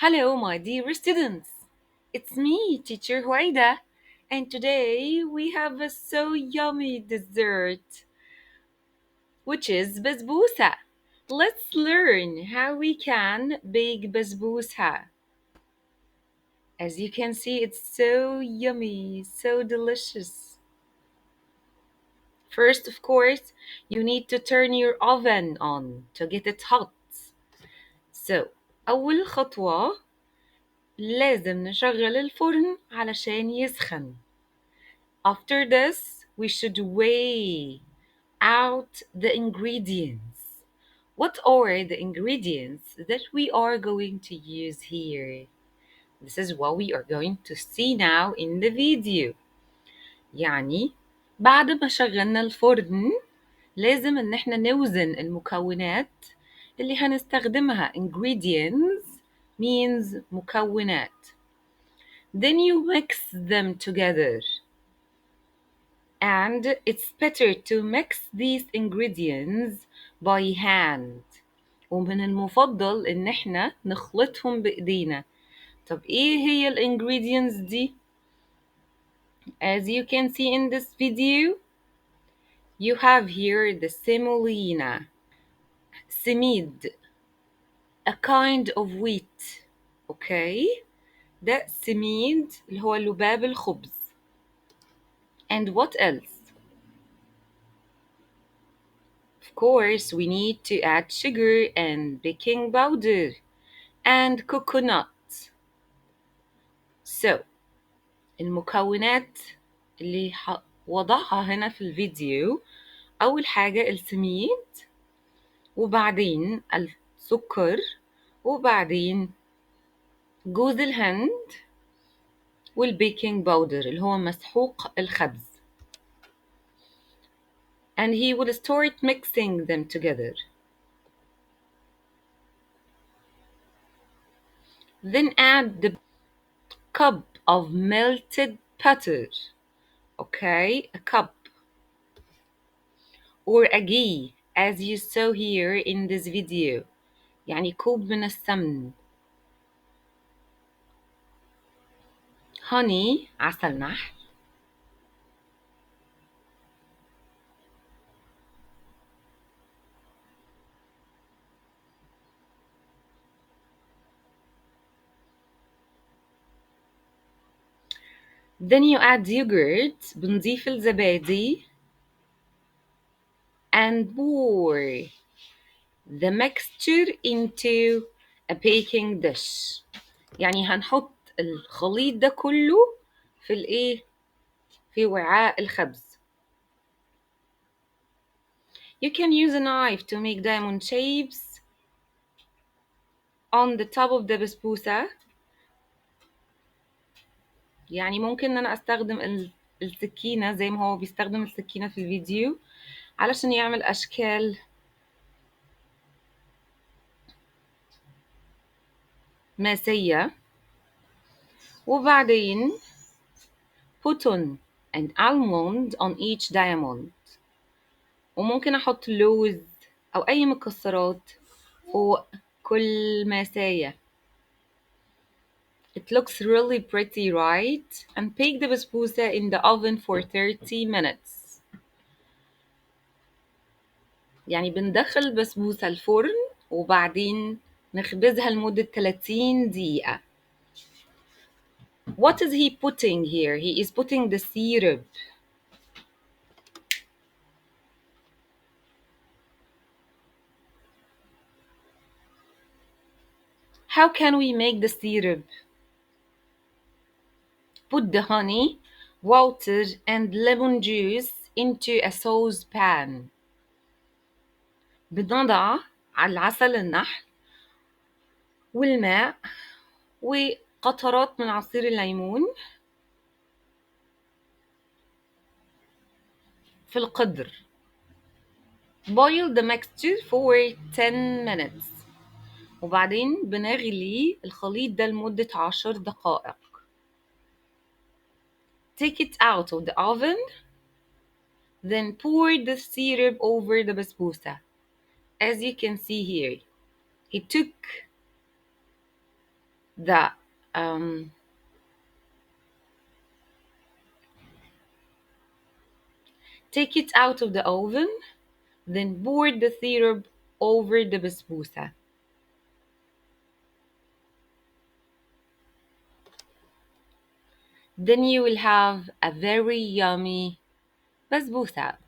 Hello, my dear students. It's me, teacher Huaida, and today we have a so yummy dessert, which is basbousa. Let's learn how we can bake basbousa. As you can see, it's so yummy, so delicious. First, of course, you need to turn your oven on to get it hot. So, أول خطوة لازم نشغل الفرن علشان يسخن. After this, we should weigh out the ingredients. What are the ingredients that we are going to use here? This is what we are going to see now in the video. يعني بعد ما شغلنا الفرن لازم ان احنا نوزن المكونات اللي هنستخدمها. Ingredients means مكونات. Then you mix them together. And it's better to mix these ingredients by hand. ومن المفضل ان احنا نخلطهم بايدينا. طب ايه هي ingredients دي؟ As you can see in this video, you have here the semolina, semid, a kind of wheat. Okay? ده سميد اللي هو لباب الخبز. And what else? Of course, we need to add sugar and baking powder and coconut. So, المكونات اللي وضعها هنا في الفيديو، أول حاجة السميد، وبعدين السكر، وبعدين جوز الهند، والبيكنج باودر اللي هو مسحوق الخبز. And he will start mixing them together. Then add the cup of melted butter. Okay, a cup or a ghee as you saw here in this video. يعني كوب من السمن. Honey عسل نحل. Then you add yogurt. بنضيف الزبادي. And pour the mixture into a baking dish. يعني هنحط الخليط ده كله في الايه؟ في وعاء الخبز. You can use a knife to make diamond shapes on the top of the basbousa. يعني ممكن ان انا استخدم السكينة زي ما هو بيستخدم السكينة في الفيديو علشان يعمل اشكال ماسية. وبعدين put on an almond on each diamond. وممكن احط لوز او اي مكسرات فوق كل ماسية. It looks really pretty, right? And bake the basbousa in the oven for 30 minutes. يعني بندخل البسبوسة الفرن وبعدين نخبزها لمدة 30 دقيقة. What is he putting here? He is putting the syrup. How can we make the syrup? Put the honey, water, and lemon juice into a saucepan. بنضع على العسل النحل والماء وقطرات من عصير الليمون في القدر. Boil the mixture for 10 minutes. وبعدين بنغلي الخليط ده لمدة 10 دقائق. Take it out of the oven. Then pour the syrup over the basbousa. As you can see here, he took the um, take it out of the oven, then pour the syrup over the basbousa. Then you will have a very yummy basbousa.